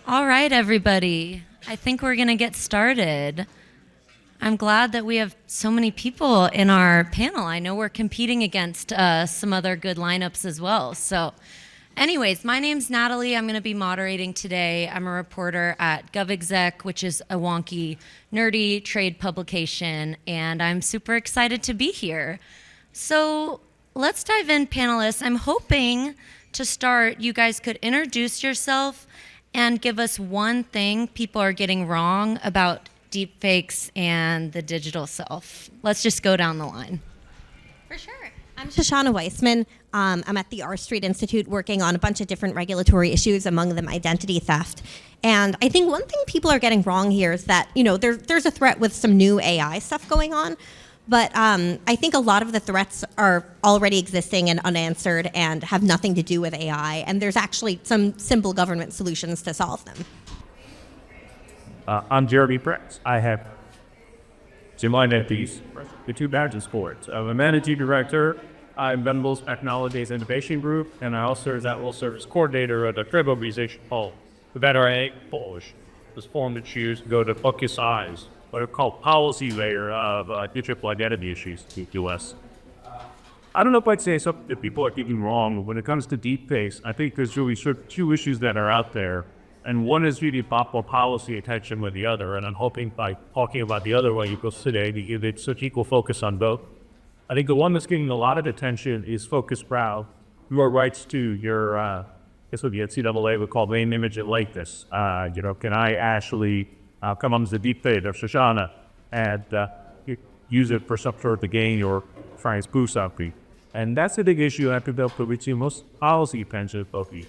All right, everybody. I think we're going to get started. I'm glad that we have so many people in our panel. I know we're competing against some other good lineups as well. So anyways, my name's Natalie. I'm going to be moderating today. I'm a reporter at GovExec, which is a wonky, nerdy trade publication, and I'm super excited to be here. So let's dive in, panelists. I'm hoping to start, you guys could introduce yourself and give us one thing people are getting wrong about deepfakes and the digital self. Let's just go down the line. For sure. I'm Shoshana Weissmann. I'm at the R Street Institute working on a bunch of different regulatory issues, among them identity theft. And I think one thing people are getting wrong here is that, there's a threat with some new AI stuff going on. But I think a lot of the threats are already existing and unanswered and have nothing to do with AI. And there's actually some simple government solutions to solve them. I'm Jeremy Press. I have similar identities, the two badges for it. I'm a managing director. I'm Venable's Technologies Innovation Group, and I also serve as service coordinator at a trade organization called the Veteran Polish. This form to choose to go to focus eyes, what are called policy layer of digital identity issues in the U.S. I don't know if I'd say something that people are getting wrong. When it comes to deepfakes, I think there's really sort of two issues that are out there. And one is really thoughtful policy attention with the other. And I'm hoping by talking about the other one equals today to give it such equal focus on both. I think the one that's getting a lot of attention is focus brow, your rights to your, this would be at NCAA would call name, image, and likeness. Can I actually come on as a deepfake of Shoshana and use it for some sort of gain or try and spoof something? And that's a big issue I think that we see most policy attention focus.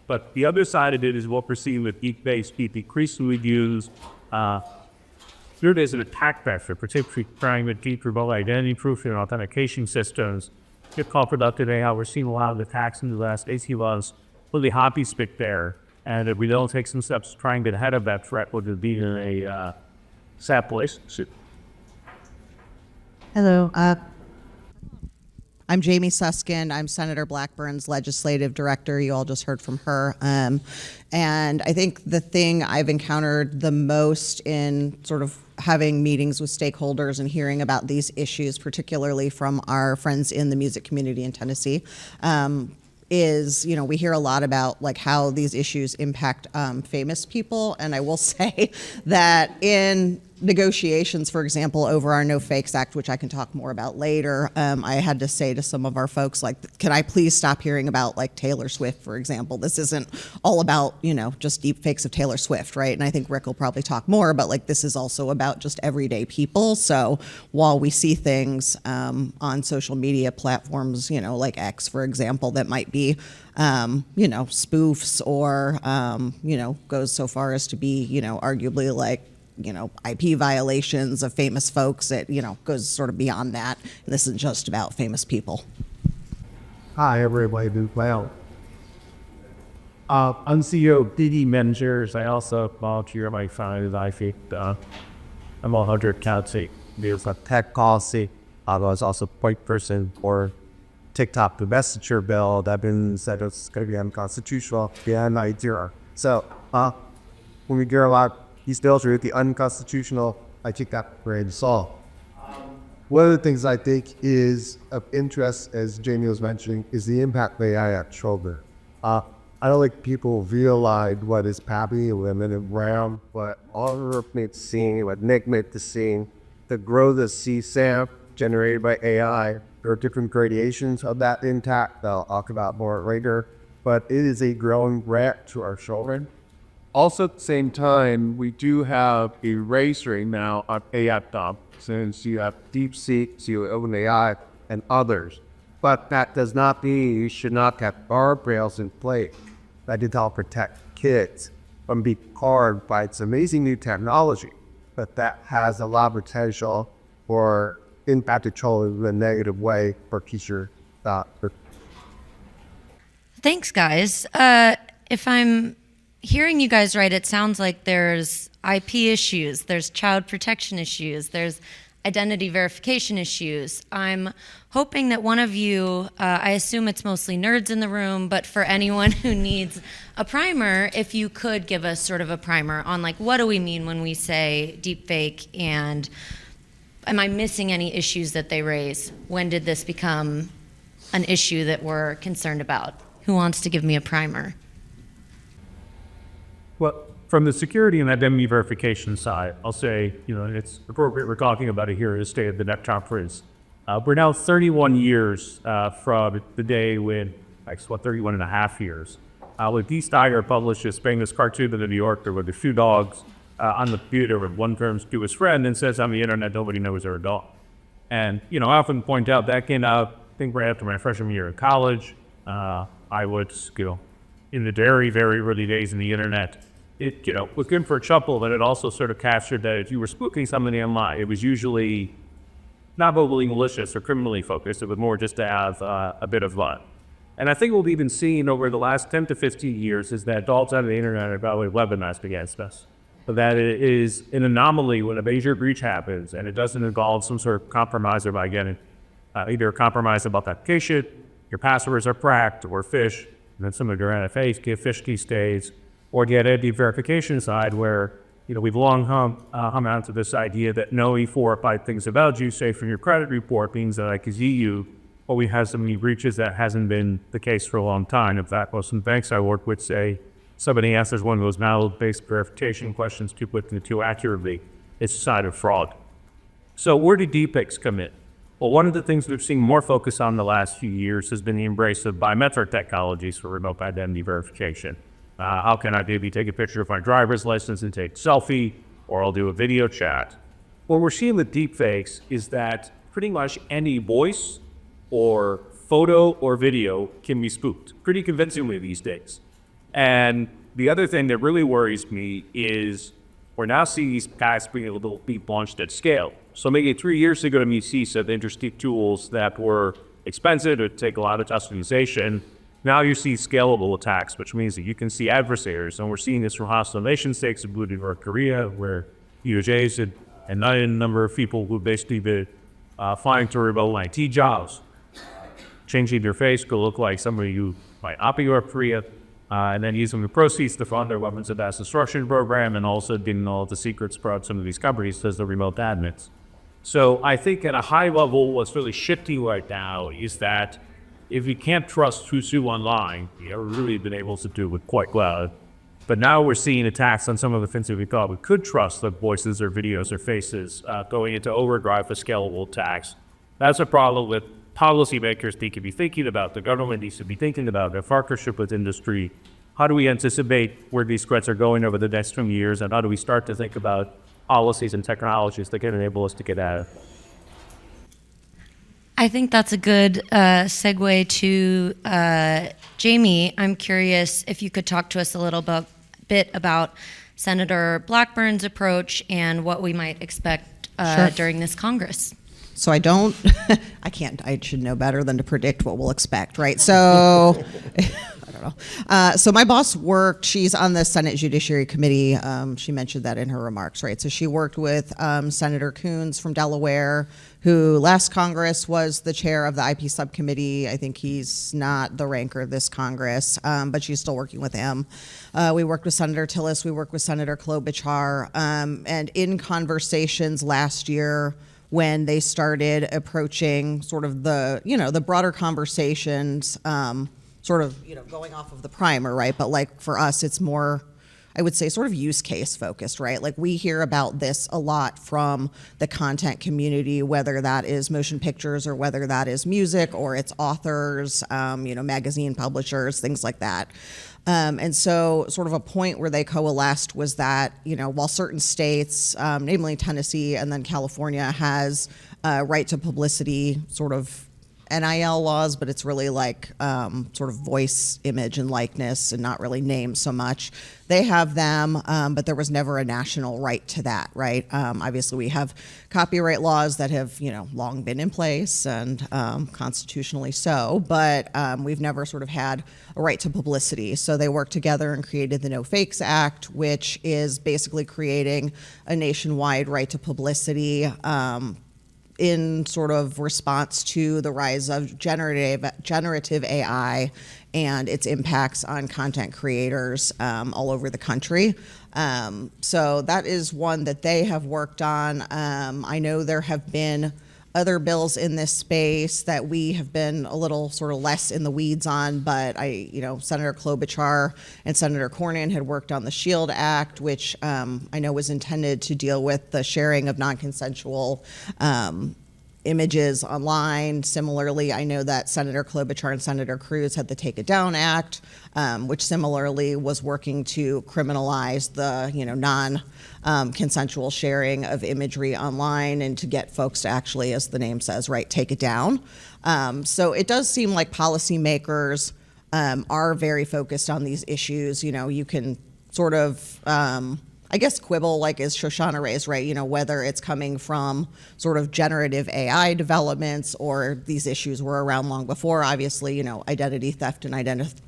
But the other side of it is what we're seeing with deepfakes. People increasingly use it as an attack vector, particularly trying to deep remote identity proofing and authentication systems. Get called productive today, how we're seeing a lot of attacks in the last 18 months, really hockey stick there. And if we don't take some steps trying to get ahead of that threat, we'll just be in a sad place. Hello. I'm Jamie Susskind. I'm Senator Blackburn's legislative director. You all just heard from her. And I think the thing I've encountered the most in sort of having meetings with stakeholders and hearing about these issues, particularly from our friends in the music community in Tennessee, is, we hear a lot about like how these issues impact famous people. And I will say that in negotiations, for example, over our No Fakes Act, which I can talk more about later, I had to say to some of our folks, like, can I please stop hearing about like Taylor Swift, for example? This isn't all about, just deep fakes of Taylor Swift, right? And I think Rick will probably talk more, but like this is also about just everyday people. So while we see things on social media platforms, like X, for example, that might be spoofs or, goes so far as to be, arguably like, IP violations of famous folks, it, goes sort of beyond that. And this isn't just about famous people. Hi, everybody. Well, I'm CEO of DD Managers. I also volunteer my friend I think I'm 100 County. There's a tech policy. I was also point person for TikTok, the messenger bill that been said it's going to be unconstitutional. Yeah, no idea. So, when we hear about these bills are the unconstitutional, I take that for a salt. One of the things I think is of interest, as Jamie was mentioning, is the impact of AI at children. I don't think people realize what is happening in women around what all of us seeing, what Nick made the scene, the growth of CSAM generated by AI. There are different gradations of that impact that I'll talk about more later, but it is a growing threat to our children. Also, at the same time, we do have a race right now on AI top, since you have DeepSeek, you have OpenAI, and others. But that does not mean you should not have guardrails in place that did help protect kids from being harmed by its amazing new technology, but that has a lot of potential for impacting children in a negative way for future. Thanks, guys. If I'm hearing you guys right, it sounds like there's IP issues, there's child protection issues, there's identity verification issues. I'm hoping that one of you, I assume it's mostly nerds in the room, but for anyone who needs a primer, if you could give us sort of a primer on like, what do we mean when we say deepfake, and am I missing any issues that they raise? When did this become an issue that we're concerned about? Who wants to give me a primer? Well, from the security and identity verification side, I'll say, it's appropriate we're talking about it here at the State of the Net Conference. We're now 31 years from the day when, 31 and a half years, when Dee Steyer published this famous cartoon in the New Yorker with the two dogs on the computer, with one turns to his friend and says, on the internet, nobody knows they're a dog. And, I often point out that came out, I think, right after my freshman year in college. I was, in the very, very early days in the internet. It, was good for a chuckle, but it also sort of captured that if you were spooking somebody online, it was usually not overly malicious or criminally focused. It was more just to have a bit of fun. And I think what we've even seen over the last 10 to 15 years is that adults on the internet are probably weaponized against us. So that it is an anomaly when a major breach happens and it doesn't involve some sort of compromise of identity, either a compromise about the application, your passwords are cracked or phished, and then some of your NFAs get phish key stays, or the identity verification side where, we've long hung on to this idea that knowing 4 or 5 things about you, say from your credit report, means that I can see you, or we have so many breaches that hasn't been the case for a long time. In fact, most some banks I work with say somebody answers one of those malware-based verification questions too quickly, too accurately. It's a sign of fraud. So where do deepfakes come in? Well, one of the things we've seen more focus on the last few years has been the embrace of biometric technologies for remote identity verification. How can I maybe take a picture of my driver's license and take a selfie, or I'll do a video chat? What we're seeing with deepfakes is that pretty much any voice or photo or video can be spoofed pretty convincingly these days. And the other thing that really worries me is we're now seeing these guys being able to be launched at scale. So maybe 3 years ago, you see some interesting tools that were expensive to take a lot of customization. Now you see scalable attacks, which means that you can see adversaries. And we're seeing this from hostile nation states, including North Korea, where DOJ's and not a number of people who basically been flying to remote IT jobs, changing their face to look like somebody who might not be North Korea, and then using the proceeds to fund their weapons of mass destruction program, and also getting all of the secrets about some of these companies as the remote admins. So I think at a high level, what's really shifting right now is that if you can't trust who's who online, we've really been able to do it quite well. But now we're seeing attacks on some of the things that we thought we could trust, like voices or videos or faces, going into overdrive for scalable attacks. That's a problem with policymakers need to be thinking about, the government needs to be thinking about, their partnership with industry. How do we anticipate where these threats are going over the next 20 years, and how do we start to think about policies and technologies that can enable us to get at it? I think that's a good segue to Jamie. I'm curious if you could talk to us a little bit about Senator Blackburn's approach and what we might expect Sure. during this Congress. So I should know better than to predict what we'll expect, right? So, I don't know. So my boss she's on the Senate Judiciary Committee. She mentioned that in her remarks, right? So she worked with Senator Coons from Delaware, who last Congress was the chair of the IP subcommittee. I think he's not the ranker this Congress, but she's still working with him. We worked with Senator Tillis. We worked with Senator Klobuchar. And in conversations last year, when they started approaching sort of the broader conversations, going off of the primer, right? But like for us, it's more, I would say, sort of use case focused, right? Like we hear about this a lot from the content community, whether that is motion pictures or whether that is music or it's authors, magazine publishers, things like that. And so sort of a point where they coalesced was that, while certain states, namely Tennessee and then California, has right to publicity sort of NIL laws, but it's really like sort of voice, image, and likeness and not really names so much. They have them, but there was never a national right to that, right? Obviously, we have copyright laws that have, long been in place and constitutionally so, but we've never sort of had a right to publicity. So they worked together and created the No Fakes Act, which is basically creating a nationwide right to publicity in sort of response to the rise of generative AI and its impacts on content creators all over the country. So that is one that they have worked on. I know there have been other bills in this space that we have been a little sort of less in the weeds on, but Senator Klobuchar and Senator Cornyn had worked on the SHIELD Act, which I know was intended to deal with the sharing of non-consensual images online. Similarly, I know that Senator Klobuchar and Senator Cruz had the Take It Down Act, which similarly was working to criminalize the non-consensual sharing of imagery online and to get folks to actually, as the name says, right, take it down. So it does seem like policymakers are very focused on these issues. You can sort of I guess quibble, like as Shoshana raised, right? Whether it's coming from sort of generative AI developments or these issues were around long before. Obviously, identity theft and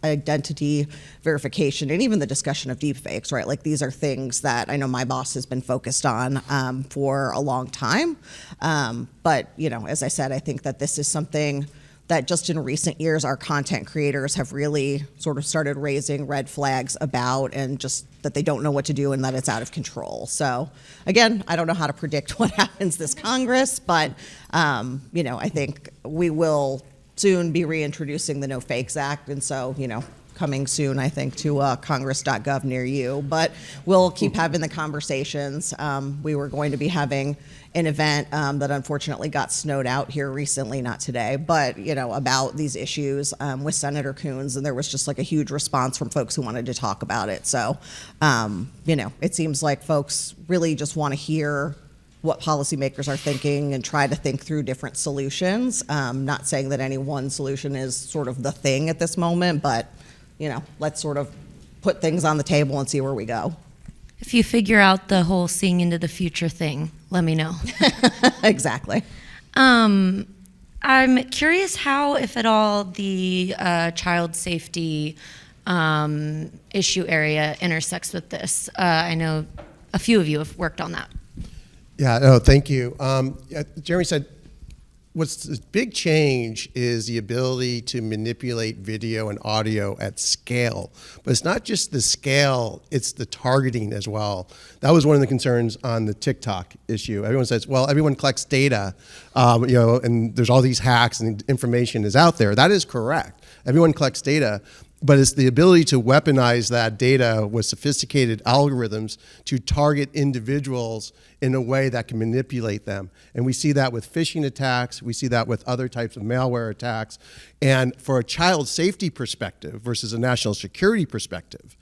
identity verification, and even the discussion of deepfakes, right? Like these are things that I know my boss has been focused on for a long time. But as I said, I think that this is something that just in recent years, our content creators have really sort of started raising red flags about, and just that they don't know what to do and that it's out of control. So again, I don't know how to predict what happens this Congress, but I think we will soon be reintroducing the No Fakes Act. And so, coming soon, I think, to congress.gov near you. But we'll keep having the conversations. We were going to be having an event that unfortunately got snowed out here recently, not today, but about these issues with Senator Coons, and there was just like a huge response from folks who wanted to talk about it. So, it seems like folks really just want to hear what policymakers are thinking and try to think through different solutions. Not saying that any one solution is sort of the thing at this moment, but let's sort of put things on the table and see where we go. If you figure out the whole seeing into the future thing, let me know. Exactly. I'm curious how, if at all, the child safety issue area intersects with this. I know a few of you have worked on that. Yeah, no, thank you. Jeremy said, what's the big change is the ability to manipulate video and audio at scale. But it's not just the scale, it's the targeting as well. That was one of the concerns on the TikTok issue. Everyone says, well, everyone collects data, and there's all these hacks and information is out there. That is correct. Everyone collects data. But it's the ability to weaponize that data with sophisticated algorithms to target individuals in a way that can manipulate them. And we see that with phishing attacks. We see that with other types of malware attacks. And for a child safety perspective versus a national security perspective,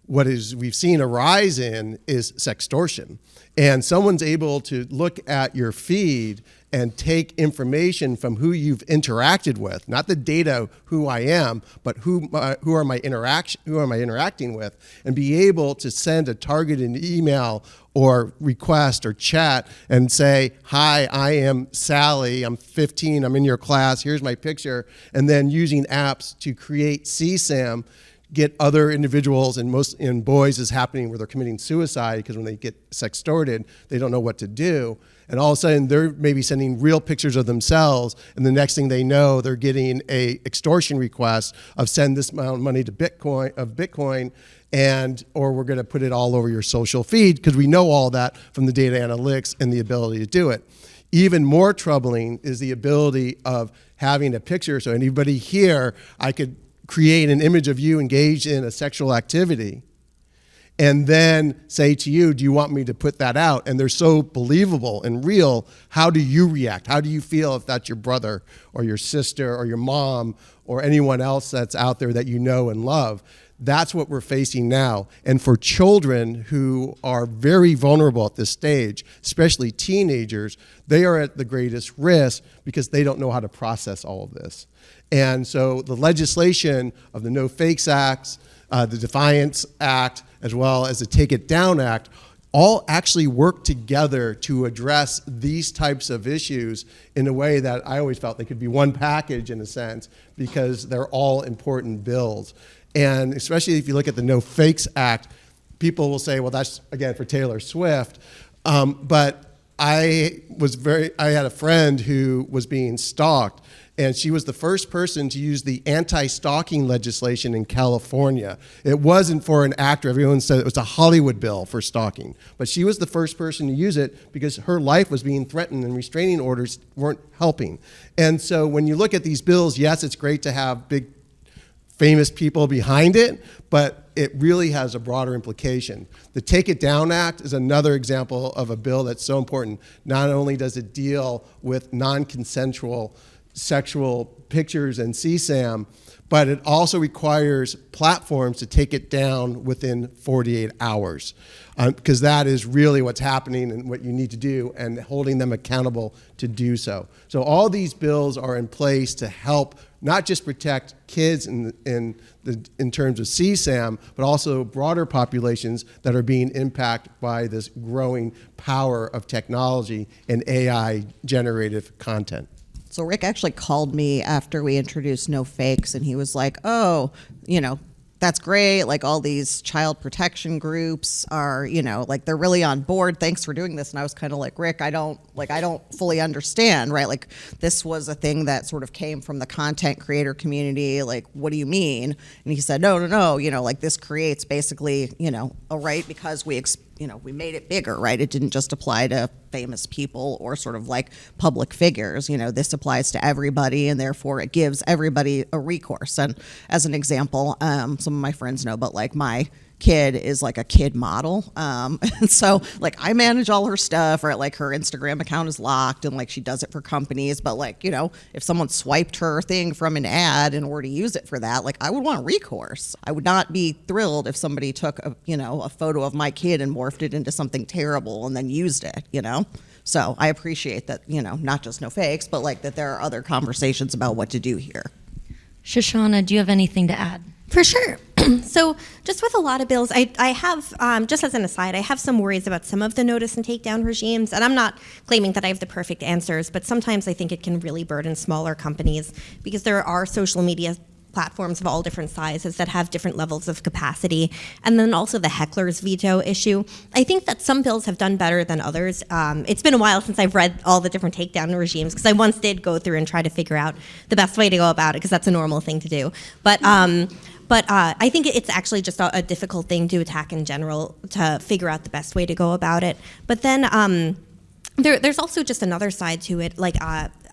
we've seen a rise in is sextortion. And someone's able to look at your feed and take information from who you've interacted with, not the data who I am, but who am I interacting with, and be able to send a targeted email or request or chat and say, hi, I am Sally, I'm 15, I'm in your class, here's my picture, and then using apps to create CSAM, get other individuals, and most in boys is happening where they're committing suicide because when they get sextorted, they don't know what to do. And all of a sudden, they're maybe sending real pictures of themselves, and the next thing they know, they're getting a extortion request of send this amount of money to Bitcoin, or we're going to put it all over your social feed, because we know all that from the data analytics and the ability to do it. Even more troubling is the ability of having a picture. So anybody here, I could create an image of you engaged in a sexual activity, and then say to you, do you want me to put that out? And they're so believable and real. How do you react? How do you feel if that's your brother or your sister or your mom or anyone else that's out there that you know and love? That's what we're facing now. And for children who are very vulnerable at this stage, especially teenagers, they are at the greatest risk because they don't know how to process all of this. And so the legislation of the No Fakes Act, the Defiance Act, as well as the Take It Down Act, all actually work together to address these types of issues in a way that I always felt they could be one package in a sense, because they're all important bills. And especially if you look at the No Fakes Act, people will say, well, that's, again, for Taylor Swift. But I had a friend who was being stalked, and she was the first person to use the anti-stalking legislation in California. It wasn't for an actor. Everyone said it was a Hollywood bill for stalking. But she was the first person to use it because her life was being threatened and restraining orders weren't helping. And so when you look at these bills, yes, it's great to have big famous people behind it, but it really has a broader implication. The Take It Down Act is another example of a bill that's so important. Not only does it deal with non-consensual sexual pictures and CSAM, but it also requires platforms to take it down within 48 hours, because that is really what's happening and what you need to do, and holding them accountable to do so. So all these bills are in place to help not just protect kids in terms of CSAM, but also broader populations that are being impacted by this growing power of technology and AI-generative content. So Rick actually called me after we introduced No Fakes, and he was like, oh, that's great. Like, all these child protection groups are, like, they're really on board. Thanks for doing this. And I was kind of like, Rick, I don't fully understand, right? Like, this was a thing that sort of came from the content creator community. Like, what do you mean? And he said, no, like, this creates basically, a right because we made it bigger, right? It didn't just apply to famous people or sort of like public figures. This applies to everybody, and therefore it gives everybody a recourse. And as an example, some of my friends know, but like my kid is like a kid model. And so like I manage all her stuff, or like her Instagram account is locked and like she does it for companies. But like, if someone swiped her thing from an ad and were to use it for that, like I would want recourse. I would not be thrilled if somebody took a photo of my kid and morphed it into something terrible and then used it, So I appreciate that, not just No Fakes, but like that there are other conversations about what to do here. Shoshana, do you have anything to add? For sure. So just with a lot of bills, I have, just as an aside, I have some worries about some of the notice and takedown regimes. And I'm not claiming that I have the perfect answers, but sometimes I think it can really burden smaller companies, because there are social media platforms of all different sizes that have different levels of capacity. And then also the heckler's veto issue. I think that some bills have done better than others. It's been a while since I've read all the different takedown regimes, because I once did go through and try to figure out the best way to go about it, because that's a normal thing to do. But I think it's actually just a difficult thing to attack in general, to figure out the best way to go about it. But then there's also just another side to it. Like,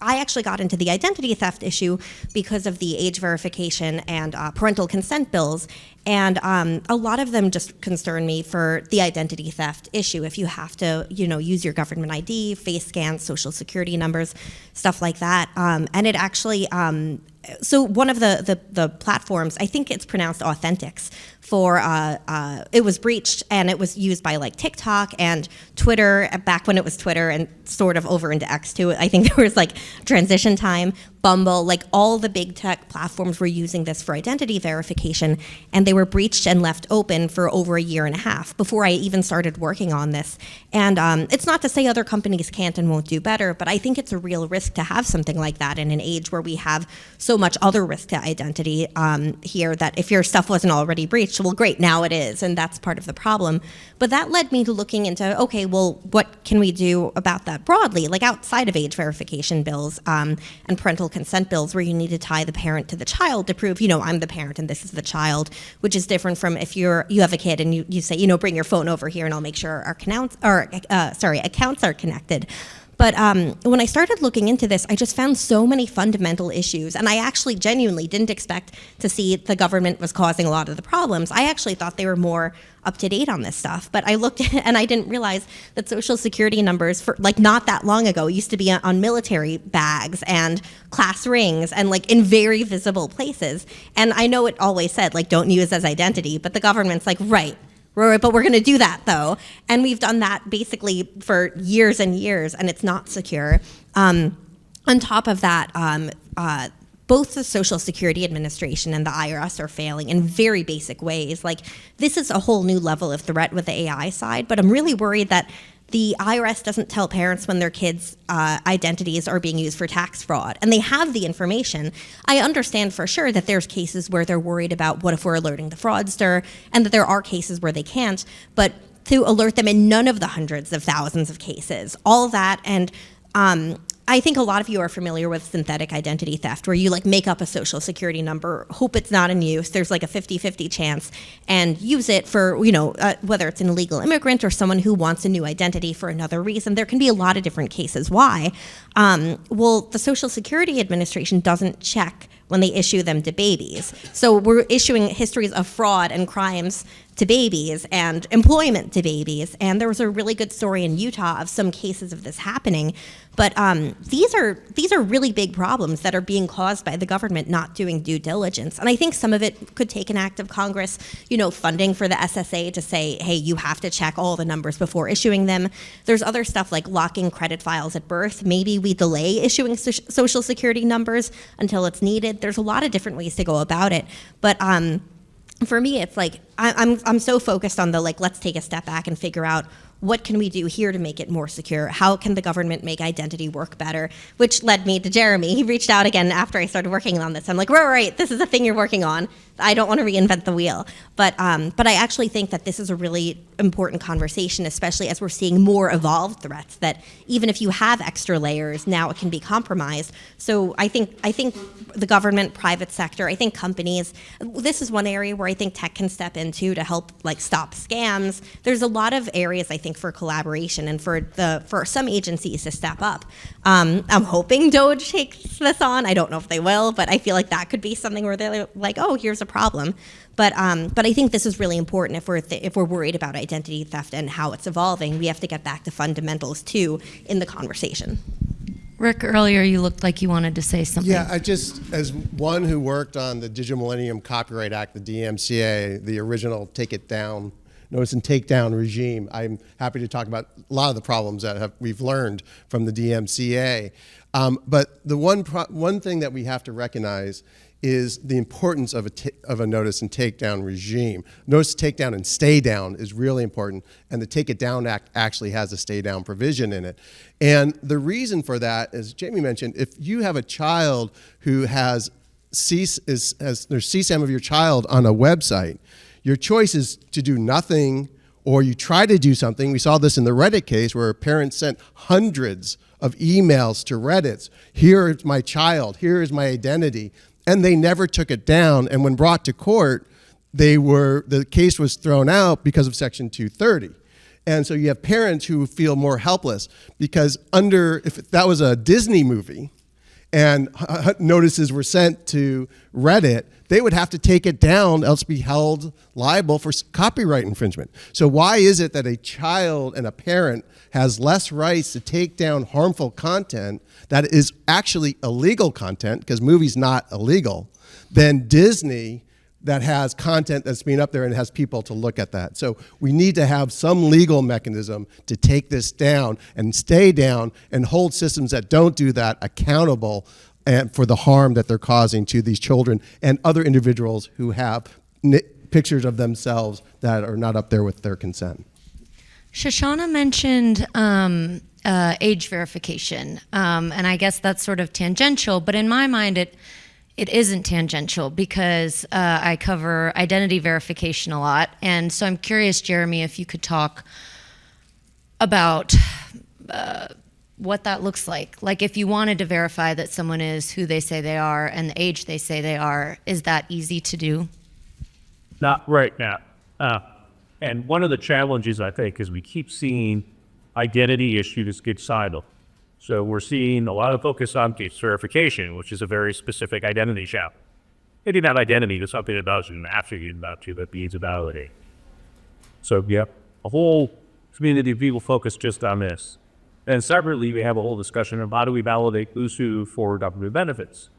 I actually got into the identity theft issue because of the age verification and parental consent bills. And a lot of them just concern me for the identity theft issue. If you have to, use your government ID, face scans, social security numbers, stuff like that. And it actually, so one of the platforms, I think it's pronounced Authentics, it was breached, and it was used by like TikTok and Twitter back when it was Twitter, and sort of over into X too. I think there was like transition time, Bumble, like all the big tech platforms were using this for identity verification, and they were breached and left open for over a year and a half before I even started working on this. And it's not to say other companies can't and won't do better, but I think it's a real risk to have something like that in an age where we have so much other risk to identity here, that if your stuff wasn't already breached, well, great, now it is, and that's part of the problem. But that led me to looking into, okay, well, what can we do about that broadly, like outside of age verification bills and parental consent bills, where you need to tie the parent to the child to prove, I'm the parent and this is the child, which is different from if you have a kid and you say, bring your phone over here and I'll make sure our accounts are connected. But when I started looking into this, I just found so many fundamental issues, and I actually genuinely didn't expect to see the government was causing a lot of the problems. I actually thought they were more up to date on this stuff, but I looked and I didn't realize that social security numbers for like not that long ago used to be on military bags and class rings and like in very visible places. And I know it always said like don't use as identity, but the government's like, right, but we're going to do that though. And we've done that basically for years and years, and it's not secure. On top of that, both the Social Security Administration and the IRS are failing in very basic ways. Like, this is a whole new level of threat with the AI side, but I'm really worried that the IRS doesn't tell parents when their kids' identities are being used for tax fraud, and they have the information. I understand for sure that there's cases where they're worried about what if we're alerting the fraudster, and that there are cases where they can't, but to alert them in none of the hundreds of thousands of cases. All that, and I think a lot of you are familiar with synthetic identity theft, where you like make up a social security number, hope it's not in use, there's like a 50-50 chance, and use it for, whether it's an illegal immigrant or someone who wants a new identity for another reason. There can be a lot of different cases why. Well, the Social Security Administration doesn't check when they issue them to babies. So we're issuing histories of fraud and crimes to babies and employment to babies. And there was a really good story in Utah of some cases of this happening. But these are really big problems that are being caused by the government not doing due diligence. And I think some of it could take an act of Congress, funding for the SSA to say, hey, you have to check all the numbers before issuing them. There's other stuff like locking credit files at birth. Maybe we delay issuing social security numbers until it's needed. There's a lot of different ways to go about it. But for me, it's like I'm so focused on the let's take a step back and figure out what can we do here to make it more secure? How can the government make identity work better? Which led me to Jeremy. He reached out again after I started working on this. I'm like, right, this is a thing you're working on. I don't want to reinvent the wheel. But I actually think that this is a really important conversation, especially as we're seeing more evolved threats that even if you have extra layers, now it can be compromised. So I think the government, private sector, I think companies, this is one area where I think tech can step into to help stop scams. There's a lot of areas I think for collaboration and for some agencies to step up. I'm hoping DOJ takes this on. I don't know if they will, but I feel like that could be something where they're like, oh, here's a problem. But I think this is really important if we're worried about identity theft and how it's evolving. We have to get back to fundamentals too in the conversation. Rick, earlier you looked like you wanted to say something. Yeah, as one who worked on the Digital Millennium Copyright Act, the DMCA, the original take it down, notice and takedown regime, I'm happy to talk about a lot of the problems that we've learned from the DMCA. But the one thing that we have to recognize is the importance of a notice and takedown regime. Notice takedown and stay down is really important, and the Take It Down Act actually has a stay down provision in it. And the reason for that, as Jamie mentioned, if you have a child who has there's CSAM of your child on a website, your choice is to do nothing or you try to do something. We saw this in the Reddit case where parents sent hundreds of emails to Reddit. Here is my child, here is my identity. And they never took it down. And when brought to court, the case was thrown out because of Section 230. And so you have parents who feel more helpless because if that was a Disney movie and notices were sent to Reddit, they would have to take it down, else be held liable for copyright infringement. So why is it that a child and a parent has less rights to take down harmful content that is actually illegal content, because movies not illegal, than Disney that has content that's being up there and has people to look at that? So we need to have some legal mechanism to take this down and stay down and hold systems that don't do that accountable and for the harm that they're causing to these children and other individuals who have pictures of themselves that are not up there with their consent. Shoshana mentioned age verification, and I guess that's sort of tangential, but in my mind it isn't tangential because I cover identity verification a lot, and so I'm curious, Jeremy, if you could talk about what that looks like. Like if you wanted to verify that someone is who they say they are and the age they say they are, is that easy to do? Not right now. And one of the challenges, I think, is we keep seeing identity issues get siloed. So we're seeing a lot of focus on case verification, which is a very specific identity challenge. Hitting that identity to something that doesn't actually get about you, that needs a validate. So yeah, a whole community of people focus just on this. And separately, we have a whole discussion of how do we validate USU for government benefits.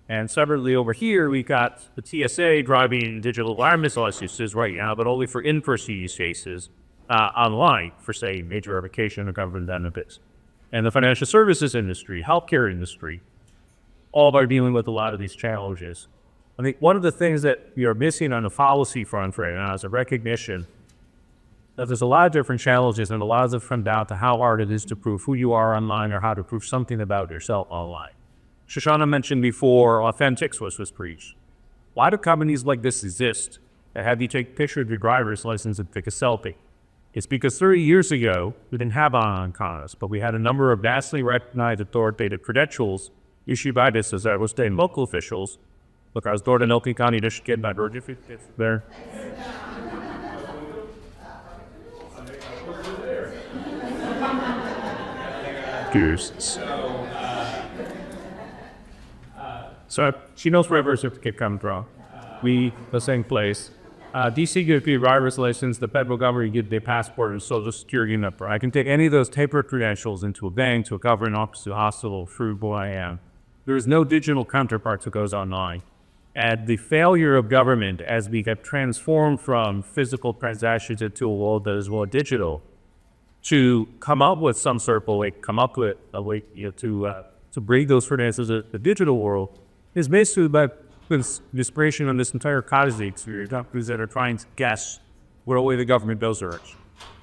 And separately over here, we got the TSA driving digital environment licenses right now, but only for in-person use cases online for, say, major verification of government benefits. And the financial services industry, healthcare industry, all are dealing with a lot of these challenges. I think one of the things that we are missing on the policy front right now is a recognition that there's a lot of different challenges, and a lot of them come down to how hard it is to prove who you are online or how to prove something about yourself online. Shoshana mentioned before authentics was preached. Why do companies like this exist that have you take a picture of your driver's license and take a selfie? It's because 30 years ago, we didn't have online commerce, but we had a number of nationally recognized authoritative credentials issued by this as our state and local officials. Look, I was door to Elkin County, Michigan, by Georgia, it's there. So she knows where her certificate comes from. We, the same place. DC gives you a driver's license, the federal government gives their passport and social security number. I can take any of those paper credentials into a bank, to a government office, to a hospital, through who I am. There is no digital counterpart that goes online. And the failure of government as we have transformed from physical transactions into a world that is more digital, to come up with some sort of a way, to bring those credentials to the digital world, is basically about inspiration on this entire codicy experience, companies that are trying to guess what way the government bills are.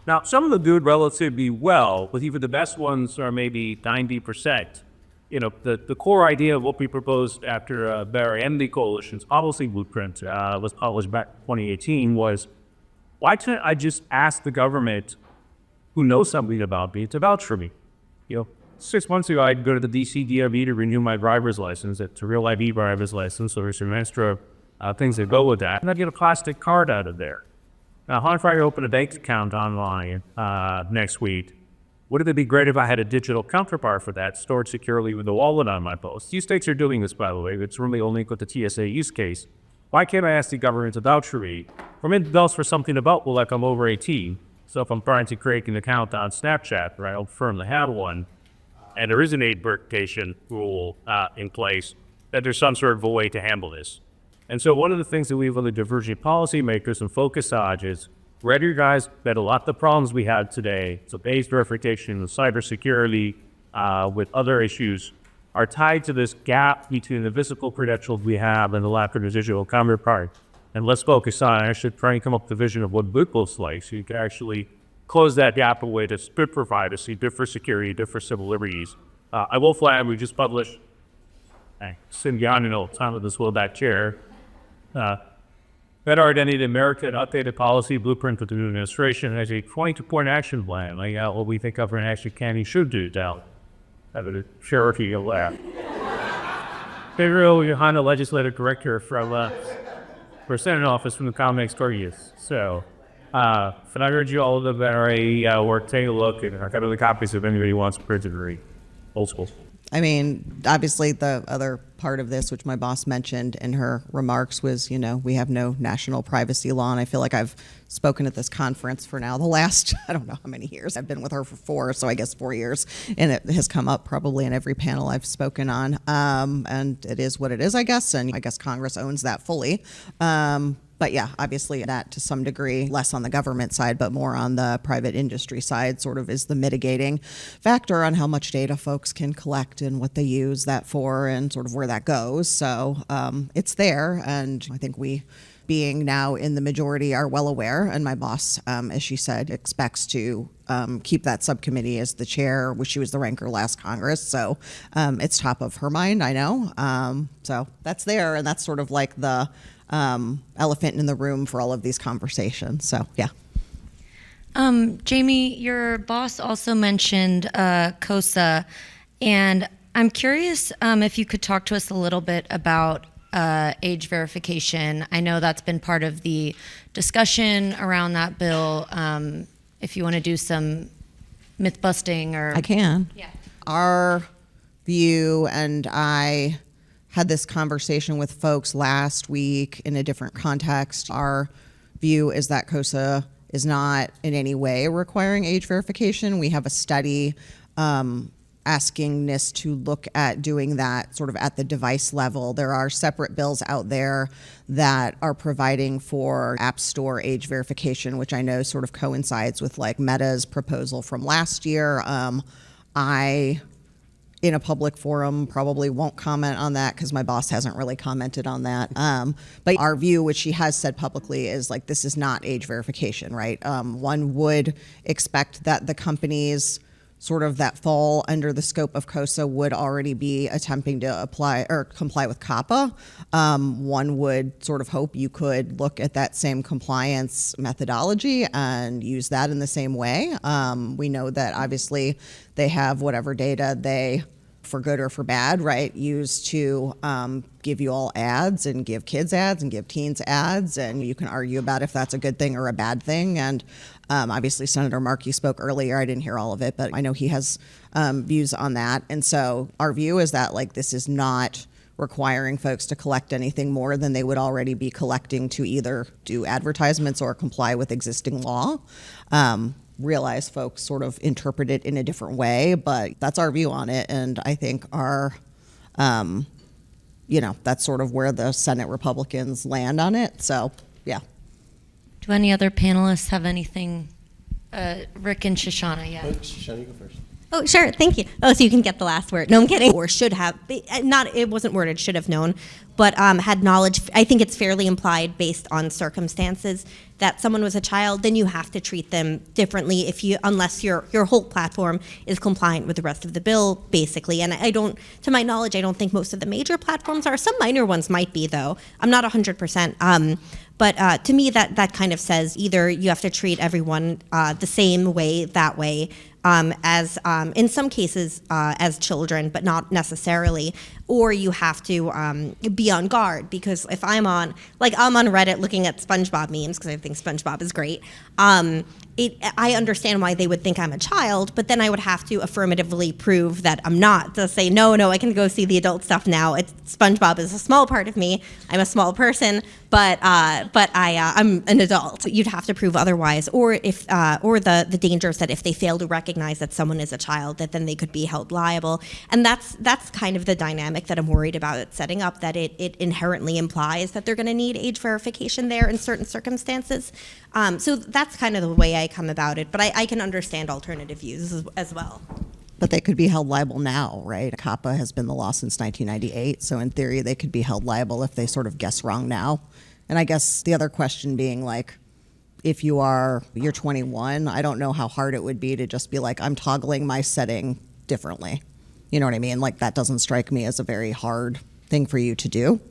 Now, some of them do it relatively well, but even the best ones are maybe 90%. The core idea of what we proposed after Barry and the coalition's policy blueprint was published back in 2018 was, why can't I just ask the government who knows something about me to vouch for me? 6 months ago, I'd go to the DC DMV to renew my driver's license. It's a real ID driver's license, so there's some extra things that go with that. And I'd get a plastic card out of there. Now, how if I open a bank account online next week? Wouldn't it be great if I had a digital counterpart for that, stored securely with a wallet on my post? Few states are doing this, by the way. It's really only with the TSA use case. Why can't I ask the government to vouch for me? For me to vouch for something about, well, like I'm over 18. So if I'm trying to create an account on Snapchat, right, I'll firmly have one, and there is an age verification rule in place, that there's some sort of a way to handle this. And so one of the things that we have on the divergent policymakers and focus on is, ready guys, that a lot of the problems we have today, so age verification and cybersecurity with other issues, are tied to this gap between the physical credentials we have and the lack of the digital counterpart. And let's focus on, I should try and come up with a vision of what good looks like, so you can actually close that gap away that's good for privacy, good for security, good for civil liberties. I will flag, we just published, time of this back chair, Better Identity America, an updated policy blueprint for the new administration, has a 22-point action plan laying out what we think government actually can and should do to have a charity of that. Federal Johanna, legislative director from for Senate office from the Comics Courteous. So, and I urge you all to work, take a look, and I got other copies if anybody wants to print and read. Old school. I mean, obviously the other part of this, which my boss mentioned in her remarks, was, we have no national privacy law. And I feel like I've spoken at this conference for now the last, I don't know how many years. I've been with her for 4, so I guess 4 years. And it has come up probably in every panel I've spoken on. And it is what it is, I guess. And I guess Congress owns that fully. But yeah, obviously that to some degree, less on the government side, but more on the private industry side, sort of is the mitigating factor on how much data folks can collect and what they use that for and sort of where that goes. So it's there. And I think we, being now in the majority, are well aware. And my boss, as she said, expects to keep that subcommittee as the chair, which she was the ranker last Congress. So it's top of her mind, I know. So that's there. And that's sort of like the elephant in the room for all of these conversations. So, yeah. Jamie, your boss also mentioned COSA, and I'm curious if you could talk to us a little bit about age verification. I know that's been part of the discussion around that bill. If you want to do some myth busting or... I can. Yeah. Our view, and I had this conversation with folks last week in a different context. Our view is that COSA is not in any way requiring age verification. We have a study asking NIST to look at doing that sort of at the device level. There are separate bills out there that are providing for App Store age verification, which I know sort of coincides with like Meta's proposal from last year. I, in a public forum, probably won't comment on that because my boss hasn't really commented on that. But our view, which she has said publicly, is like this is not age verification, right? One would expect that the companies sort of that fall under the scope of COSA would already be attempting to apply or comply with COPPA. One would sort of hope you could look at that same compliance methodology and use that in the same way. We know that obviously they have whatever data they, for good or for bad, right, use to give you all ads and give kids ads and give teens ads, and you can argue about if that's a good thing or a bad thing. And obviously Senator Markey spoke earlier. I didn't hear all of it, but I know he has views on that. And so our view is that like this is not requiring folks to collect anything more than they would already be collecting to either do advertisements or comply with existing law. Realize folks sort of interpret it in a different way, but that's our view on it. And I think our, that's sort of where the Senate Republicans land on it. So, yeah. Do any other panelists have anything? Rick and Shoshana, yeah. Shoshana, you go first. Oh, sure. Thank you. Oh, so you can get the last word. No, I'm kidding. Or should have. It wasn't worded, should have known, but had knowledge. I think it's fairly implied based on circumstances that someone was a child, then you have to treat them differently unless your whole platform is compliant with the rest of the bill, basically. And to my knowledge, I don't think most of the major platforms are. Some minor ones might be, though. I'm not 100%. But to me, that kind of says either you have to treat everyone the same way, that way, as in some cases as children, but not necessarily, or you have to be on guard, because if I'm on Reddit looking at SpongeBob memes, because I think SpongeBob is great, I understand why they would think I'm a child, but then I would have to affirmatively prove that I'm not, to say, no, I can go see the adult stuff now. SpongeBob is a small part of me. I'm a small person, but I'm an adult. You'd have to prove otherwise, or the dangers that if they fail to recognize that someone is a child, that then they could be held liable. And that's kind of the dynamic that I'm worried about it setting up, that it inherently implies that they're going to need age verification there in certain circumstances. So that's kind of the way I come about it, but I can understand alternative views as well. But they could be held liable now, right? COPPA has been the law since 1998, so in theory they could be held liable if they sort of guess wrong now. And I guess the other question being like, if you're 21, I don't know how hard it would be to just be like, I'm toggling my setting differently. You know what I mean? Like, that doesn't strike me as a very hard thing for you to do.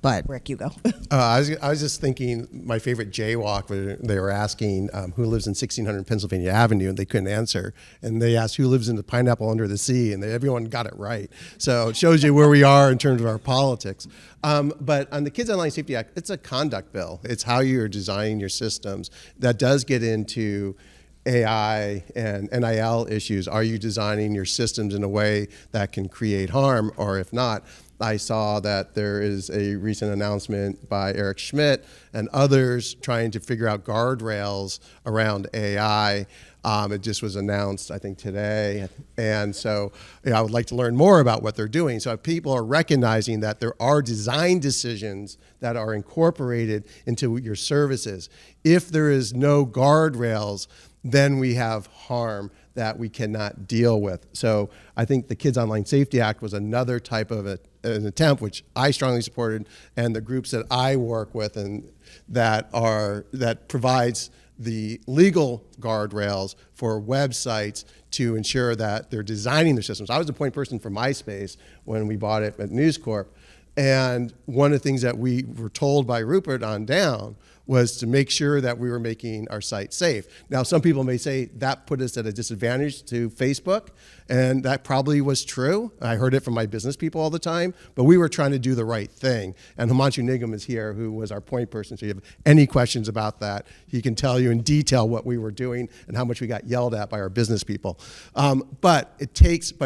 But Rick, you go. I was just thinking my favorite jaywalk, where they were asking who lives in 1600 Pennsylvania Avenue, and they couldn't answer. And they asked who lives in the pineapple under the sea, and everyone got it right. So it shows you where we are in terms of our politics. But on the Kids Online Safety Act, it's a conduct bill. It's how you're designing your systems. That does get into AI and NIL issues. Are you designing your systems in a way that can create harm, or if not? I saw that there is a recent announcement by Eric Schmidt and others trying to figure out guardrails around AI. It just was announced, I think, today. And so I would like to learn more about what they're doing. So if people are recognizing that there are design decisions that are incorporated into your services. If there is no guardrails, then we have harm that we cannot deal with. So I think the Kids Online Safety Act was another type of an attempt, which I strongly supported, and the groups that I work with and that provides the legal guardrails for websites to ensure that they're designing their systems. I was a point person for MySpace when we bought it at News Corp, and one of the things that we were told by Rupert on down was to make sure that we were making our site safe. Now, some people may say that put us at a disadvantage to Facebook, and that probably was true. I heard it from my business people all the time, but we were trying to do the right thing. And Himanshu Nigam is here, who was our point person, so if you have any questions about that, he can tell you in detail what we were doing and how much we got yelled at by our business people. But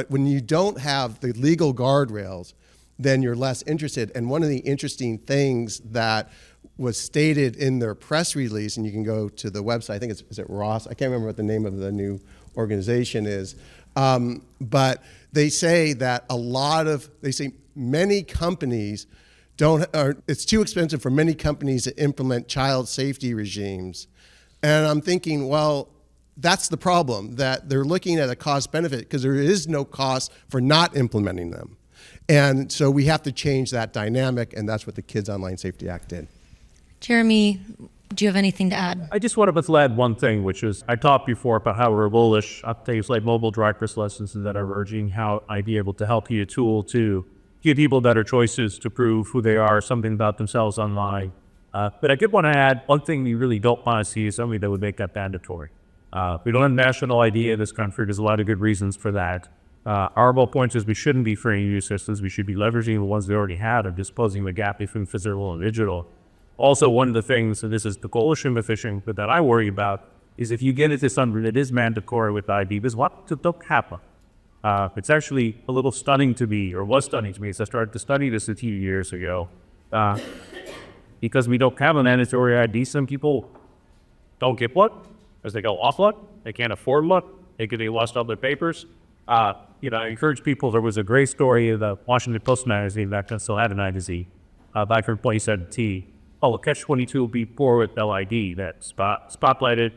when you don't have the legal guardrails, then you're less interested. And one of the interesting things that was stated in their press release, and you can go to the website, I think is it Ross? I can't remember what the name of the new organization is. But they say that many companies it's too expensive for many companies to implement child safety regimes. And I'm thinking, well, that's the problem, that they're looking at a cost benefit because there is no cost for not implementing them. And so we have to change that dynamic, and that's what the Kids Online Safety Act did. Jeremy, Do you have anything to add? I just want to add one thing, which is I talked before about how we're bullish on things like mobile driver's licenses that are emerging, how I'd be able to help you a tool to give people better choices to prove who they are, something about themselves online. But I did want to add one thing we really don't want to see is something that would make that mandatory. We don't have national ID in this country. There's a lot of good reasons for that. Our whole point is we shouldn't be freeing new systems. We should be leveraging the ones we already had and disposing the gap between physical and digital. Also, one of the things, and this is the coalition of phishing, but that I worry about, is if you get into something that is mandatory with ID, this what don't happen. It's actually a little stunning to me, or was stunning to me, as I started to study this a few years ago. Because we don't have a mandatory ID, some people don't get one, as they go off one, they can't afford one, they lost all their papers. I encourage people, there was a great story in the Washington Post magazine back then, still had an ID, back from 2017. Catch-22 will be poor with LID that spotlighted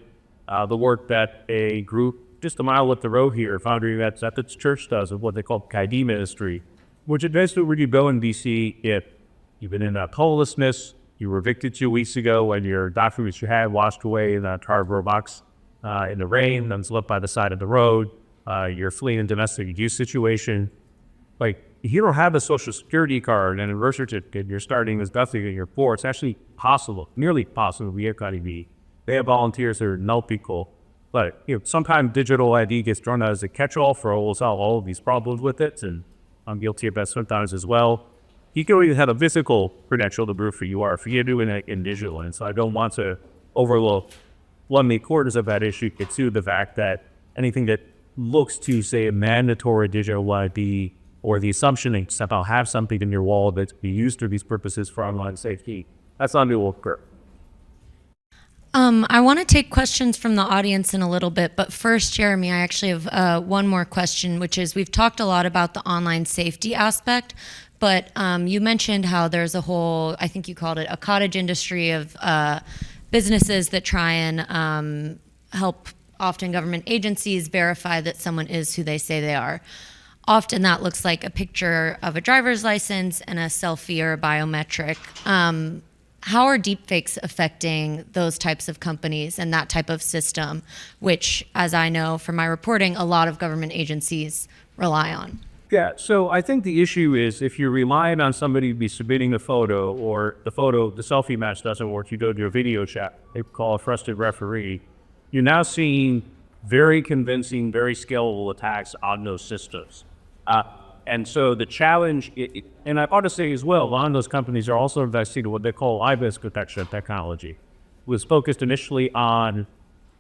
the work that a group just a mile up the road here, Foundry Methodist Church does of what they call ID ministry, which advised where you go in DC if you've been in homelessness, you were evicted 2 weeks ago when your documents you had washed away in a cardboard box in the rain, then left by the side of the road, you're fleeing a domestic abuse situation. If you don't have a social security card and a birth certificate, you're starting as nothing and you're poor. It's actually possible, nearly possible to be a ID. They have volunteers that are no people. But sometimes digital ID gets thrown out as a catch-all for all of these problems with it, and I'm guilty of that sometimes as well. You can even have a physical credential to prove who you are if you're doing it in digital. And so I don't want to overlook 1/4 of that issue, get to the fact that anything that looks to, say, a mandatory digital ID or the assumption that you somehow have something in your wallet that's be used for these purposes for online safety, that's not new occur. I want to take questions from the audience in a little bit, but first, Jeremy, I actually have one more question, which is we've talked a lot about the online safety aspect, but you mentioned how there's a whole, I think you called it a cottage industry of businesses that try and help often government agencies verify that someone is who they say they are. Often that looks like a picture of a driver's license and a selfie or a biometric. How are deepfakes affecting those types of companies and that type of system, which, as I know from my reporting, a lot of government agencies rely on? Yeah, so I think the issue is if you're relying on somebody to be submitting a photo or the selfie match doesn't work, you go to a video chat, they call a trusted referee, you're now seeing very convincing, very scalable attacks on those systems. And so the challenge, and I ought to say as well, a lot of those companies are also investing in what they call IBIS detection technology. It was focused initially on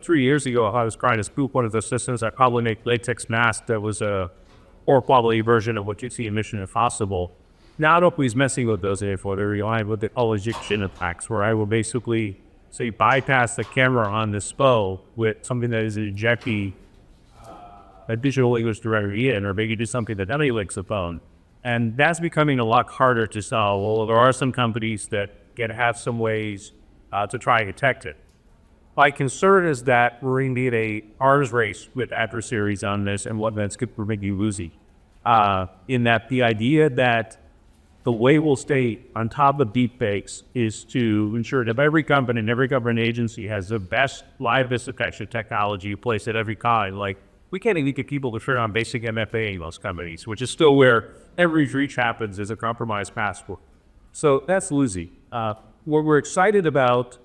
3 years ago. I was trying to spoof one of those systems. I probably make latex mask that was a poor quality version of what you see in Mission Impossible. Now nobody's messing with those anymore. They're relying on what they call ejection attacks, where I will basically say bypass the camera on this SPO with something that is ejecting a digital English directory in, or maybe do something that emulates a phone. And that's becoming a lot harder to solve. Well, there are some companies that can have some ways to try and detect it. My concern is that we're going to need a arms race with adversaries on this, and what that's good for making Woozy. In that the idea that the way we'll stay on top of deepfakes is to ensure that every company and every government agency has the best live detection technology placed at every kind. We can't even get people to figure out basic MFA in most companies, which is still where every breach happens is a compromised password. So that's Lucy. What we're excited about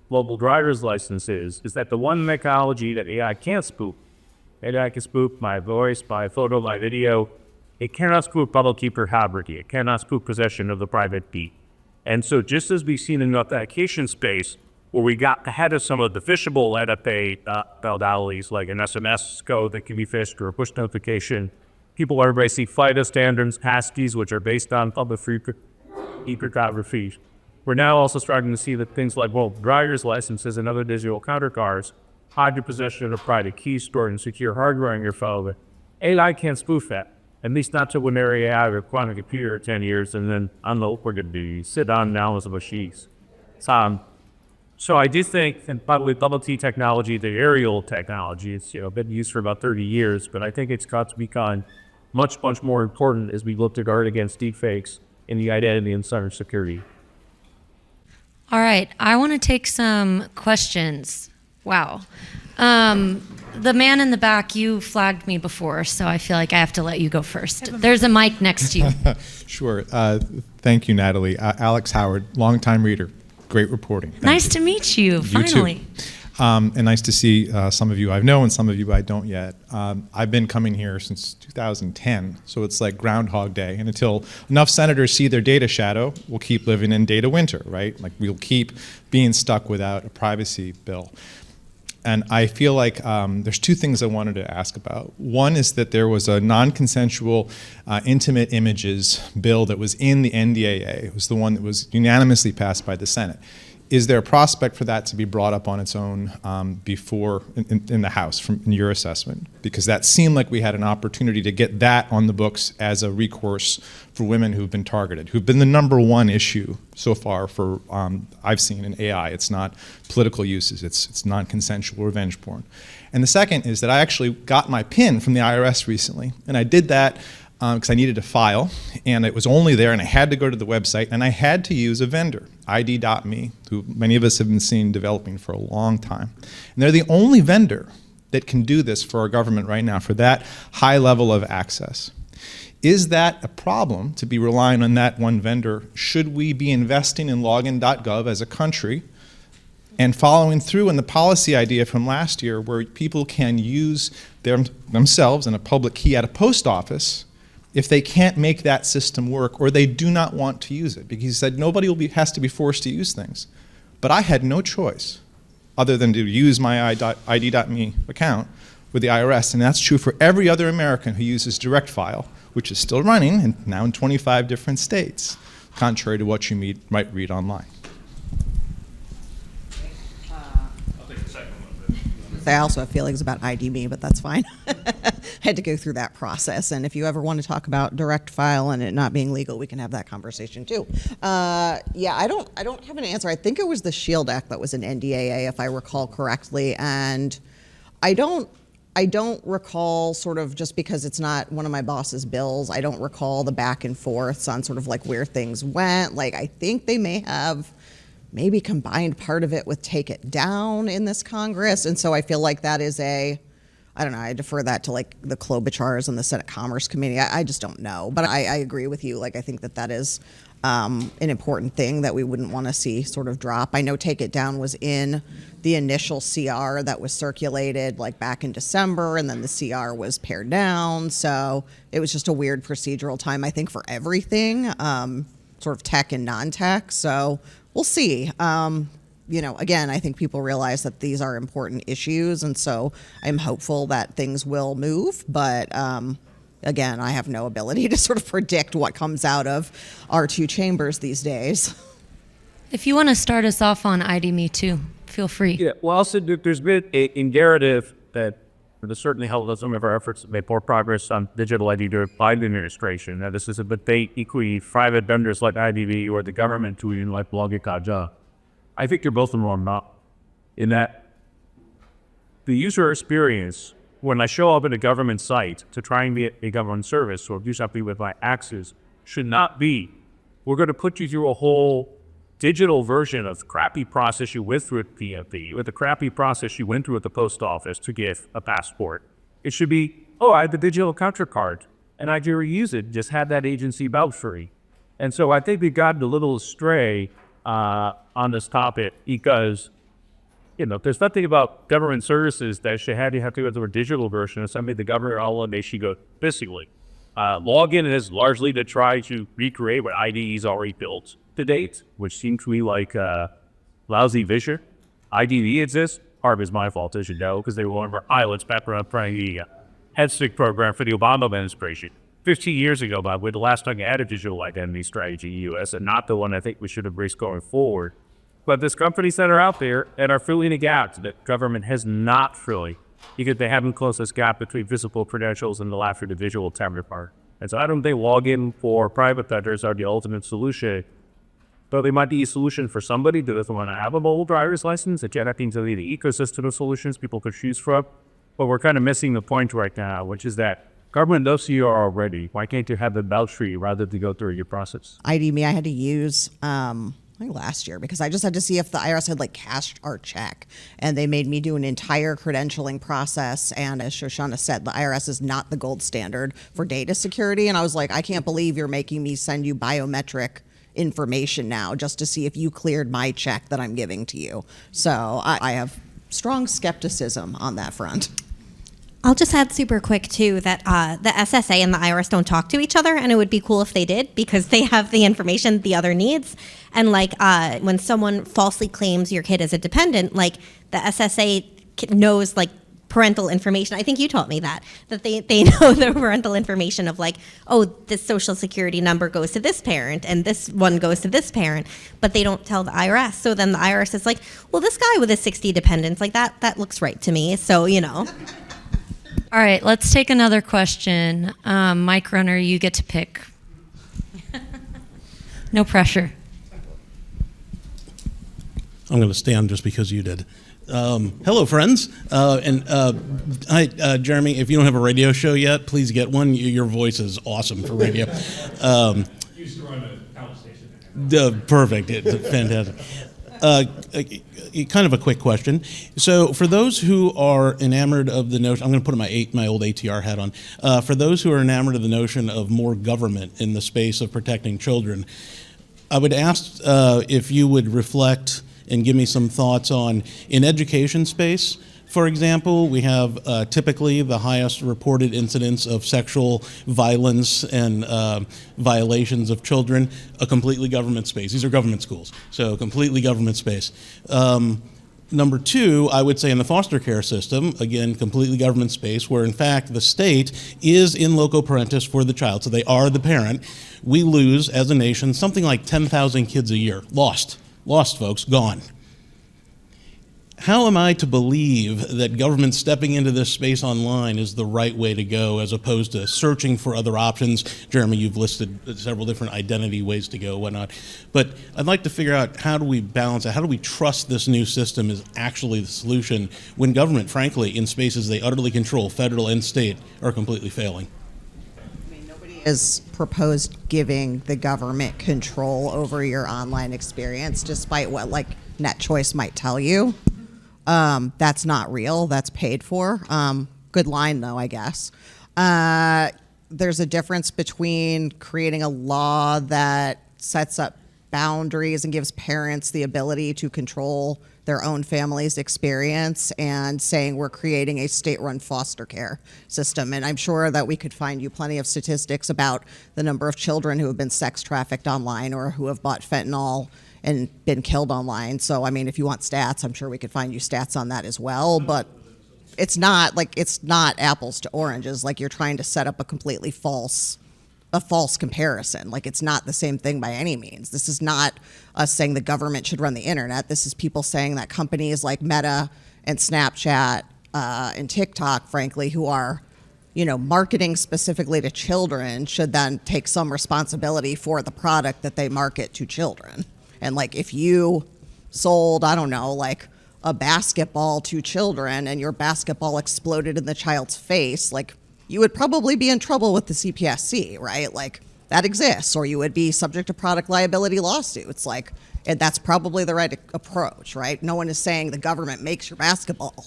mobile driver's licenses is that the one technology that AI can't spoof, AI can spoof my voice, my photo, my video. It cannot spoof public key property. It cannot spoof possession of the private key. And so just as we've seen in the authentication space, where we got ahead of some of the phishable NFA modalities, like an SMS code that can be phished or a push notification. People are embracing FIDO standards, passkeys, which are based on public key cryptography. We're now also starting to see that things like driver's licenses and other digital countercards hide your possession of a private key stored in secure hardware on your phone. AI can't spoof that, at least not to when they're AI or quantum computer 10 years, and then I don't know what we're going to do, sit on now as a machines. So I do think, and probably bubble T technology, the aerial technology, it's been used for about 30 years, but I think it's got to become much, much more important as we look to guard against deepfakes in the identity and cybersecurity. All right, I want to take some questions. Wow. The man in the back, you flagged me before, so I feel like I have to let you go first. There's a mic next to you. Sure. Thank you, Natalie. Alex Howard, longtime reader. Great reporting. Nice to meet you, finally. You too. And nice to see some of you I know and some of you I don't yet. I've been coming here since 2010, so it's like Groundhog Day. And until enough senators see their data shadow, we'll keep living in data winter, right? Like we'll keep being stuck without a privacy bill. And I feel like there's two things I wanted to ask about. One is that there was a non-consensual intimate images bill that was in the NDAA. It was the one that was unanimously passed by the Senate. Is there a prospect for that to be brought up on its own before in the House in your assessment? Because that seemed like we had an opportunity to get that on the books as a recourse for women who've been targeted, who've been the #1 issue so far for I've seen in AI. It's not political uses, it's non-consensual revenge porn. And the second is that I actually got my PIN from the IRS recently, and I did that because I needed a file, and it was only there, and I had to go to the website, and I had to use a vendor, ID.me, who many of us have been seeing developing for a long time. And they're the only vendor that can do this for our government right now, for that high level of access. Is that a problem to be relying on that one vendor? Should we be investing in login.gov as a country and following through on the policy idea from last year where people can use themselves and a public key at a post office if they can't make that system work or they do not want to use it? Because he said nobody has to be forced to use things. But I had no choice other than to use my ID.me account with the IRS, and that's true for every other American who uses direct file, which is still running and now in 25 different states, contrary to what you might read online. I also have feelings about ID.me, but that's fine. Had to go through that process, and if you ever want to talk about direct file and it not being legal, we can have that conversation too. Yeah, I don't have an answer. I think it was the SHIELD Act that was an NDAA, if I recall correctly, and I don't recall, sort of, just because it's not one of my boss's bills, I don't recall the back and forths on sort of like where things went. Like, I think they may have maybe combined part of it with Take It Down in this Congress. And so I feel like that is I don't know, I defer that to like the Klobuchars and the Senate Commerce Committee. I just don't know. But I agree with you. Like, I think that is an important thing that we wouldn't want to see sort of drop. I know Take It Down was in the initial CR that was circulated like back in December, and then the CR was pared down. So it was just a weird procedural time, I think, for everything, sort of tech and non-tech. So we'll see. Again, I think people realize that these are important issues, and so I'm hopeful that things will move. But again, I have no ability to sort of predict what comes out of our two chambers these days. If you want to start us off on ID.me too, feel free. Yeah, well, also, there's been a narrative that has certainly helped us some of our efforts to make more progress on digital ID during the Biden administration. Now, this is a debate equally private vendors like ID.me or the government doing like Blogger. I think you're both wrong now, in that the user experience, when I show up at a government site to try and get a government service or do something with my access, should not be, we're going to put you through a whole digital version of the crappy process you went through at PMP, with the crappy process you went through at the post office to get a passport. It should be, oh, I had the digital counter card, and I didn't use it, just had that agency vouch for me. And so I think we've gotten a little astray on this topic because, there's nothing about government services that should have to go through a digital version of something the government all nation go physically. Login is largely to try to recreate what IDEs already built to date, which seems to be like a lousy vision. IDE exists. Part of it is my fault, as you know, because they were one of our pilots back around the headstick program for the Obama administration. 15 years ago, Bob, we're the last time we had a digital identity strategy in the U.S., and not the one I think we should embrace going forward. But there's companies that are out there and are filling a gap that government has not fully, because they haven't closed this gap between physical credentials and the lack of the visual counterpart. And so I don't think login for private vendors are the ultimate solution, but they might be a solution for somebody that doesn't want to have a mobile driver's license, that yet I think to lead the ecosystem of solutions people could choose from. But we're kind of missing the point right now, which is that government knows who you are already. Why can't you have them vouch for you rather than go through your process? ID.me, I had to use, I think last year, because I just had to see if the IRS had like cashed our check, and they made me do an entire credentialing process. And as Shoshana said, the IRS is not the gold standard for data security. And I was like, I can't believe you're making me send you biometric information now just to see if you cleared my check that I'm giving to you. So I have strong skepticism on that front. I'll just add super quick too that the SSA and the IRS don't talk to each other, and it would be cool if they did, because they have the information the other needs. And like when someone falsely claims your kid as a dependent, like the SSA knows like parental information. I think you taught me that they know the parental information of like, oh, this social security number goes to this parent and this one goes to this parent, but they don't tell the IRS. So then the IRS is like, well, this guy with his 60 dependents, like that looks right to me. So, you know. All right, let's take another question. Mike Runner, you get to pick. No pressure. I'm going to stand just because you did. Hello, friends. Hi, Jeremy. If you don't have a radio show yet, please get one. Your voice is awesome for radio. Used to run a talent station. Perfect. It's fantastic. Kind of a quick question. So for those who are enamored of the notion, I'm going to put my old ATR hat on. For those who are enamored of the notion of more government in the space of protecting children, I would ask if you would reflect and give me some thoughts on, in education space, for example, we have typically the highest reported incidence of sexual violence and violations of children, a completely government space. These are government schools, so completely government space. Number two, I would say in the foster care system, again, completely government space, where in fact the state is in loco parentis for the child, so they are the parent. We lose, as a nation, something like 10,000 kids a year. Lost, folks, gone. How am I to believe that government stepping into this space online is the right way to go, as opposed to searching for other options? Jeremy, you've listed several different identity ways to go, whatnot. But I'd like to figure out, how do we balance it? How do we trust this new system is actually the solution when government, frankly, in spaces they utterly control, federal and state, are completely failing? Is proposed giving the government control over your online experience, despite what like NetChoice might tell you. That's not real. That's paid for. Good line, though, I guess. There's a difference between creating a law that sets up boundaries and gives parents the ability to control their own family's experience and saying we're creating a state-run foster care system. And I'm sure that we could find you plenty of statistics about the number of children who have been sex trafficked online or who have bought fentanyl and been killed online. So, I mean, if you want stats, I'm sure we could find you stats on that as well. But it's not apples to oranges. Like, you're trying to set up a completely false comparison. Like, it's not the same thing by any means. This is not us saying the government should run the internet. This is people saying that companies like Meta and Snapchat and TikTok, frankly, who are, marketing specifically to children, should then take some responsibility for the product that they market to children. And like, if you sold, I don't know, like a basketball to children and your basketball exploded in the child's face, like, you would probably be in trouble with the CPSC, right? Like, that exists, or you would be subject to product liability lawsuits. Like, and that's probably the right approach, right? No one is saying the government makes your basketball.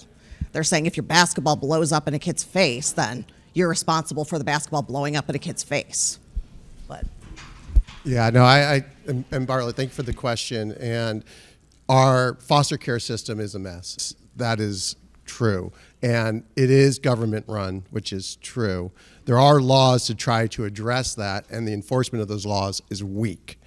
They're saying if your basketball blows up in a kid's face, then you're responsible for the basketball blowing up in a kid's face. But Yeah, no, and Bartlett, thank you for the question. And our foster care system is a mess. That is true. And it is government run, which is true. There are laws to try to address that, and the enforcement of those laws is weak.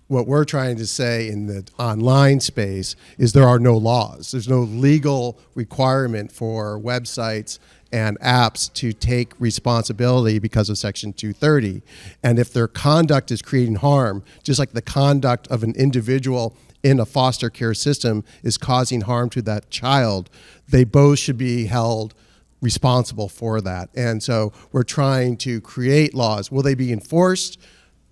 What we're trying to say in the online space is there are no laws. There's no legal requirement for websites and apps to take responsibility because of Section 230. And if their conduct is creating harm, just like the conduct of an individual in a foster care system is causing harm to that child, they both should be held responsible for that. And so we're trying to create laws. Will they be enforced?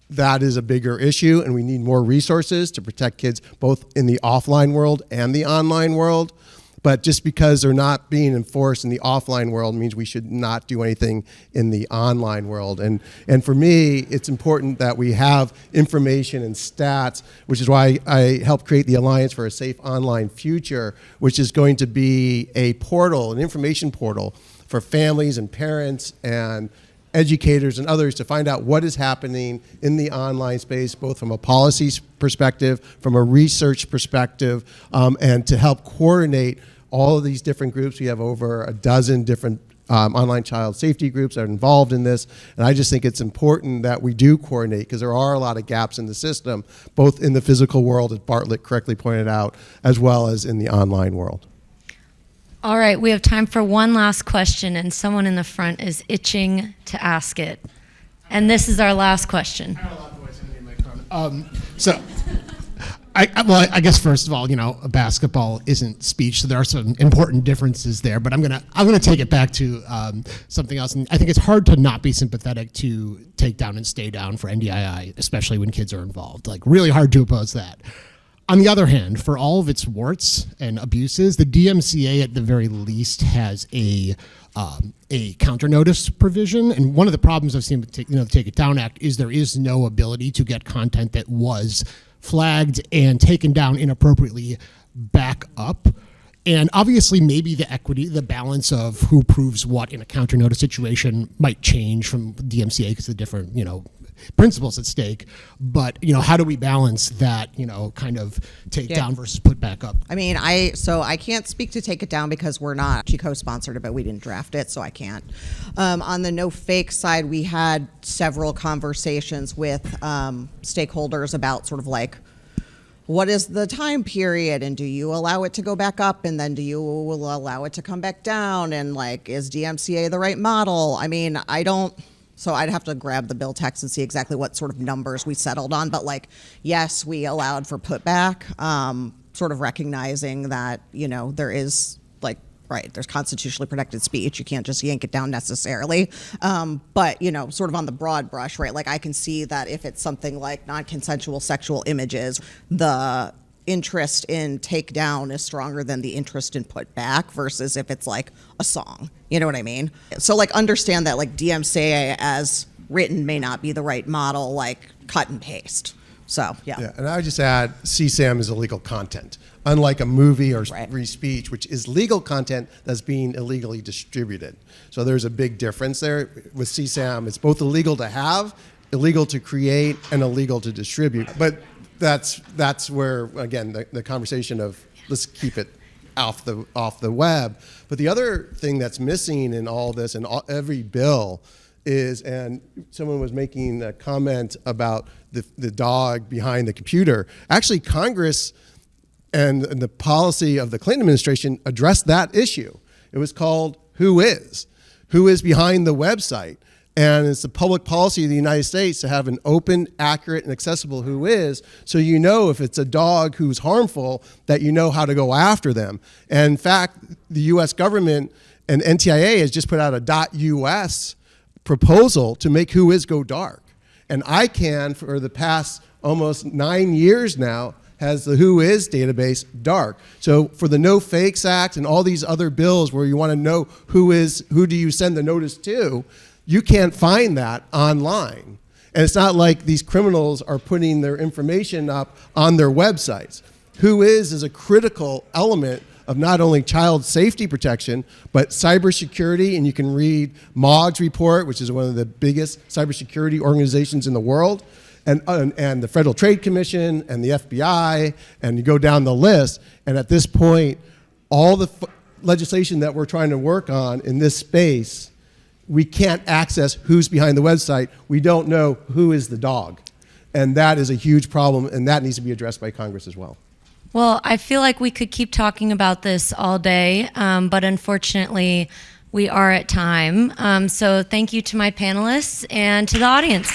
That is a bigger issue, and we need more resources to protect kids both in the offline world and the online world. But just because they're not being enforced in the offline world means we should not do anything in the online world. And for me, it's important that we have information and stats, which is why I helped create the Alliance for a Safe Online Future, which is going to be a portal, an information portal for families and parents and educators and others to find out what is happening in the online space, both from a policy perspective, from a research perspective, and to help coordinate all of these different groups. We have over a dozen different online child safety groups that are involved in this, and I just think it's important that we do coordinate because there are a lot of gaps in the system, both in the physical world, as Bartlett correctly pointed out, as well as in the online world. All right, we have time for one last question, and someone in the front is itching to ask it. And this is our last question. I guess first of all, basketball isn't speech, so there are some important differences there. But I'm gonna take it back to something else, and I think it's hard to not be sympathetic to take down and stay down for NDII, especially when kids are involved. Like, really hard to oppose that. On the other hand, for all of its warts and abuses, the DMCA at the very least has a counter notice provision. And one of the problems I've seen with the Take It Down Act is there is no ability to get content that was flagged and taken down inappropriately back up. And obviously, maybe the balance of who proves what in a counter notice situation might change from DMCA because of the different, principles at stake. But, how do we balance that, kind of take down versus put back up? I mean, I can't speak to Take It Down because we're not, she co-sponsored it, but we didn't draft it, so I can't. On the no fake side, we had several conversations with stakeholders about sort of like, what is the time period, and do you allow it to go back up, and then do you allow it to come back down, and like, is DMCA the right model? I mean, so I'd have to grab the bill text and see exactly what sort of numbers we settled on, but like, yes, we allowed for putback, sort of recognizing that, there is like, right, there's constitutionally protected speech. You can't just yank it down necessarily. But, sort of on the broad brush, right, like I can see that if it's something like non-consensual sexual images, the interest in takedown is stronger than the interest in put back versus if it's like a song. You know what I mean? So like understand that like DMCA as written may not be the right model, like cut and paste. So, yeah. And I would just add, CSAM is illegal content. Unlike a movie or free speech, which is legal content that's being illegally distributed. So there's a big difference there. With CSAM, it's both illegal to have, illegal to create, and illegal to distribute. But that's where, again, the conversation of let's keep it off the web. But the other thing that's missing in all this and every bill is, and someone was making a comment about the dog behind the computer. Actually, Congress and the policy of the Clinton administration addressed that issue. It was called Who Is behind the website. And it's the public policy of the United States to have an open, accurate, and accessible who is, so if it's a dog who's harmful, that you know how to go after them. And in fact, the US government and NTIA has just put out a .us proposal to make who is go dark. And ICANN, for the past almost 9 years now, has the Who Is database dark. So for the No Fakes Act and all these other bills where you want to know who do you send the notice to, you can't find that online. And it's not like these criminals are putting their information up on their websites. Who is a critical element of not only child safety protection, but cybersecurity. And you can read MOG's report, which is one of the biggest cybersecurity organizations in the world, and the Federal Trade Commission and the FBI, and you go down the list. And at this point, all the legislation that we're trying to work on in this space, we can't access who's behind the website. We don't know who is the dog. And that is a huge problem, and that needs to be addressed by Congress as well. Well, I feel like we could keep talking about this all day, but unfortunately, we are at time. So thank you to my panelists and to the audience.